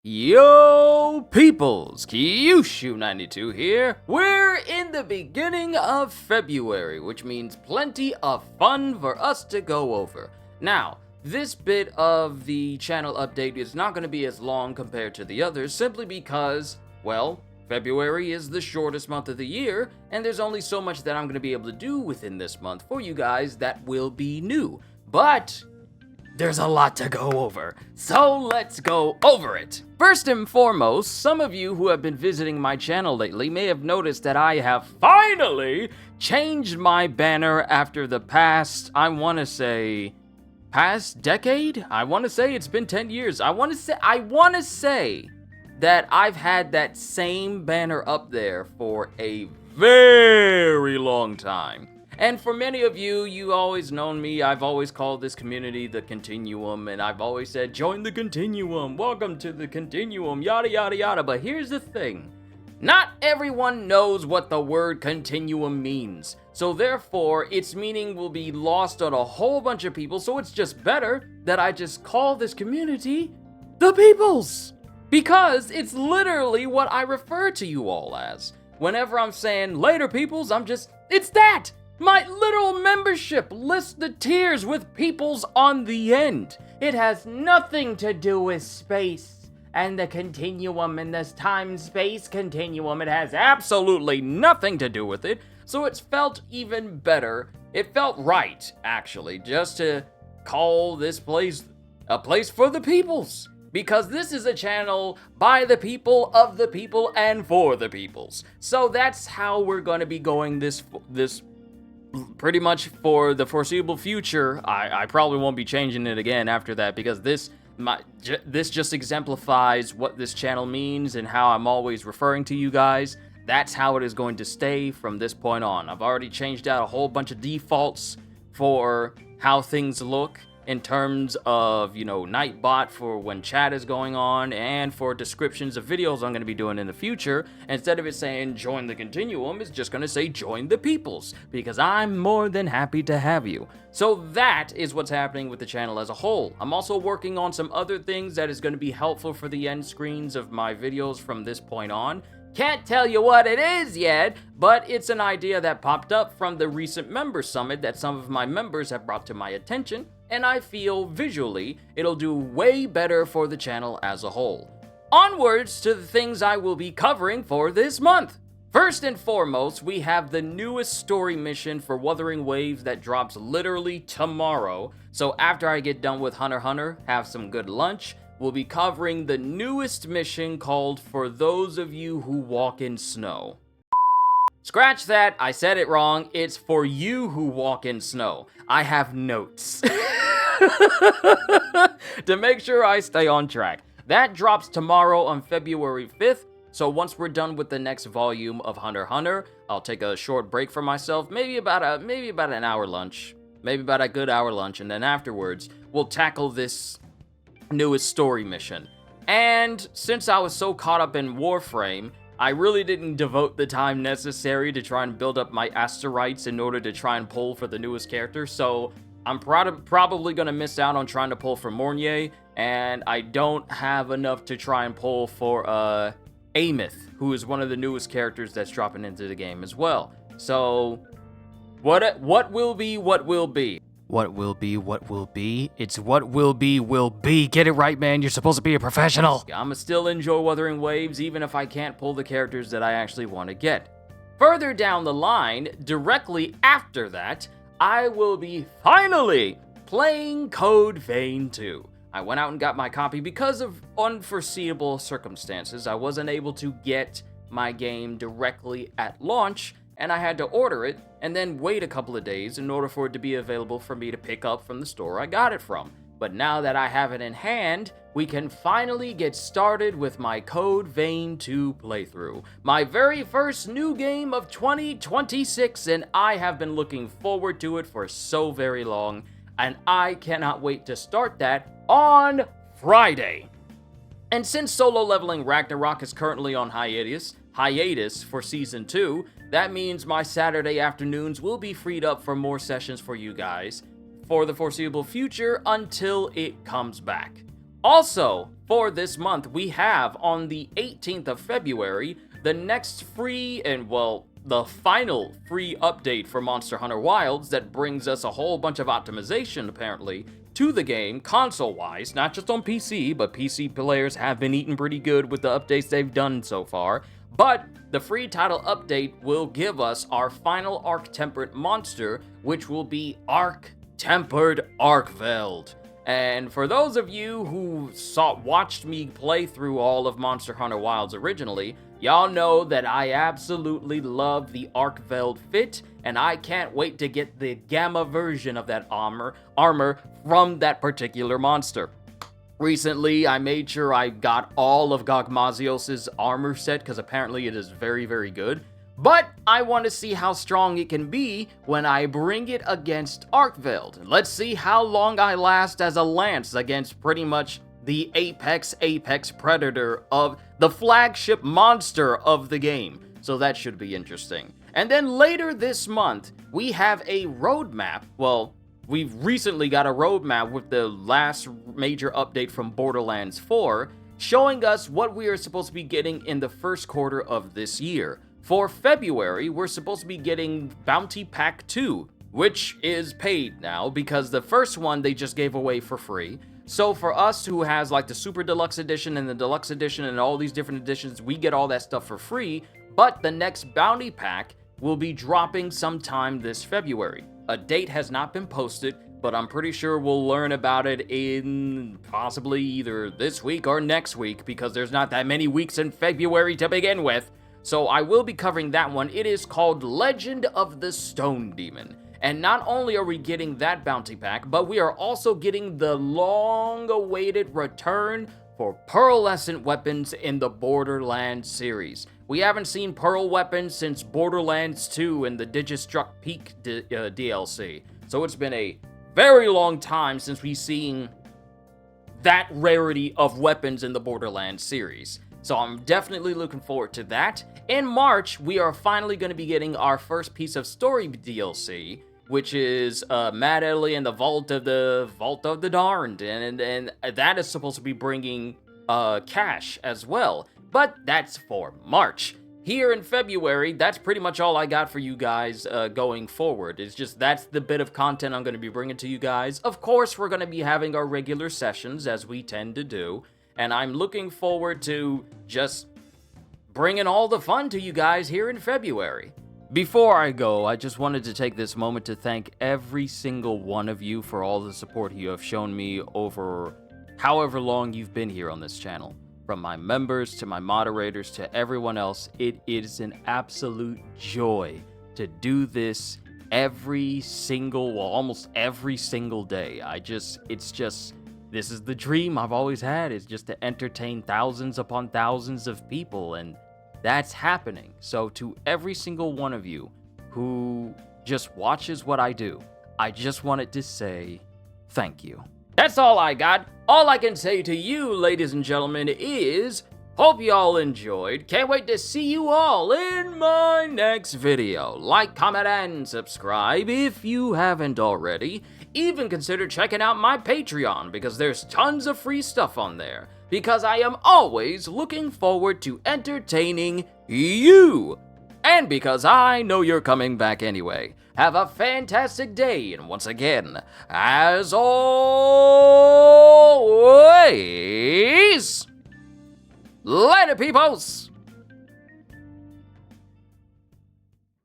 Yo, peoples, Kyushu92 here. We're in the beginning of February, which means plenty of fun for us to go over. Now, this bit of the channel update is not going to be as long compared to the others, simply because, well, February is the shortest month of the year, and there's only so much that I'm going to be able to do within this month for you guys that will be new. But there's a lot to go over, so let's go over it. First and foremost, some of you who have been visiting my channel lately may have noticed that I have finally changed my banner after the past, past decade? I want to say it's been 10 years. I want to say that I've had that same banner up there for a very long time. And for many of you, you always known me, I've always called this community the Continuum, and I've always said, join the Continuum, welcome to the Continuum, yada yada yada. But here's the thing, not everyone knows what the word Continuum means. So therefore, its meaning will be lost on a whole bunch of people, so it's just better that I just call this community the Peoples. Because it's literally what I refer to you all as. Whenever I'm saying later peoples, it's that! My literal membership lists the tiers with peoples on the end. It has nothing to do with space and the continuum and this time-space continuum. It has absolutely nothing to do with it, so it's felt even better. It felt right, actually, just to call this place a place for the peoples. Because this is a channel by the people, of the people, and for the peoples. So that's how we're going to be going this pretty much for the foreseeable future. I probably won't be changing it again after that, because this just exemplifies what this channel means and how I'm always referring to you guys. That's how it is going to stay from this point on. I've already changed out a whole bunch of defaults for how things look in terms of, Nightbot for when chat is going on, and for descriptions of videos I'm going to be doing in the future. Instead of it saying join the Continuum, it's just going to say join the Peoples, because I'm more than happy to have you. So that is what's happening with the channel as a whole. I'm also working on some other things that is going to be helpful for the end screens of my videos from this point on. Can't tell you what it is yet, but it's an idea that popped up from the recent member summit that some of my members have brought to my attention, and I feel visually it'll do way better for the channel as a whole. Onwards to the things I will be covering for this month. First and foremost, we have the newest story mission for Wuthering Waves that drops literally tomorrow. So after I get done with Hunter x Hunter, have some good lunch, we'll be covering the newest mission called For Those of You Who Walk in Snow. Scratch that, I said it wrong. It's For You Who Walk in Snow. I have notes to make sure I stay on track. That drops tomorrow on February 5th. So once we're done with the next volume of Hunter x Hunter, I'll take a short break for myself, maybe about an hour lunch, maybe about a good hour lunch, and then afterwards we'll tackle this newest story mission. And since I was so caught up in Warframe, I really didn't devote the time necessary to try and build up my Asterites in order to try and pull for the newest character, so I'm probably gonna miss out on trying to pull for Mornier, and I don't have enough to try and pull for Amith, who is one of the newest characters that's dropping into the game as well. So what will be what will be. What will be, what will be? It's what will be. Get it right, man. You're supposed to be a professional. I'ma still enjoy Wuthering Waves, even if I can't pull the characters that I actually want to get. Further down the line, directly after that, I will be finally playing Code Vein 2. I went out and got my copy because of unforeseeable circumstances. I wasn't able to get my game directly at launch, and I had to order it and then wait a couple of days in order for it to be available for me to pick up from the store I got it from. But now that I have it in hand, we can finally get started with my Code Vein 2 playthrough. My very first new game of 2026, and I have been looking forward to it for so very long, and I cannot wait to start that on Friday. And since Solo Leveling Ragnarok is currently on hiatus for Season 2, that means my Saturday afternoons will be freed up for more sessions for you guys for the foreseeable future until it comes back. Also, for this month, we have on the 18th of February, the next free and, well, the final free update for Monster Hunter Wilds that brings us a whole bunch of optimization, apparently, to the game, console-wise, not just on PC, but PC players have been eating pretty good with the updates they've done so far. But the free title update will give us our final Arc-Tempered monster, which will be Arc-Tempered Arcveld. And for those of you who watched me play through all of Monster Hunter Wilds originally, y'all know that I absolutely love the Arcveld fit, and I can't wait to get the Gamma version of that armor from that particular monster. Recently, I made sure I got all of Gogmazios' armor set, because apparently it is very, very good. But I want to see how strong it can be when I bring it against Arcveld. Let's see how long I last as a lance against pretty much the apex predator of the flagship monster of the game. So that should be interesting. And then later this month, we have a roadmap. Well, we've recently got a roadmap with the last major update from Borderlands 4, showing us what we are supposed to be getting in the first quarter of this year. For February, we're supposed to be getting Bounty Pack 2, which is paid now because the first one they just gave away for free. So for us who has like the Super Deluxe Edition and the Deluxe Edition and all these different editions, we get all that stuff for free, but the next Bounty Pack will be dropping sometime this February. A date has not been posted, but I'm pretty sure we'll learn about it in possibly either this week or next week because there's not that many weeks in February to begin with. So I will be covering that one. It is called Legend of the Stone Demon. And not only are we getting that bounty pack, but we are also getting the long-awaited return for pearlescent weapons in the Borderlands series. We haven't seen pearl weapons since Borderlands 2 and the Digistruct Peak DLC. So it's been a very long time since we've seen that rarity of weapons in the Borderlands series. So I'm definitely looking forward to that. In March, we are finally going to be getting our first piece of story DLC, which is Mad Ellie and the Vault of the Darned, and that is supposed to be bringing cash as well. But that's for March. Here in February, that's pretty much all I got for you guys going forward. It's just that's the bit of content I'm going to be bringing to you guys. Of course, we're going to be having our regular sessions, as we tend to do. And I'm looking forward to just bringing all the fun to you guys here in February. Before I go, I just wanted to take this moment to thank every single one of you for all the support you have shown me over however long you've been here on this channel. From my members to my moderators to everyone else, it is an absolute joy to do this almost every single day. This is the dream I've always had, is just to entertain thousands upon thousands of people, and that's happening. So to every single one of you who just watches what I do, I just wanted to say thank you. That's all I got. All I can say to you, ladies and gentlemen, is hope y'all enjoyed. Can't wait to see you all in my next video. Like, comment, and subscribe if you haven't already. Even consider checking out my Patreon because there's tons of free stuff on there. Because I am always looking forward to entertaining you. And because I know you're coming back anyway. Have a fantastic day, and once again, as always, later peoples!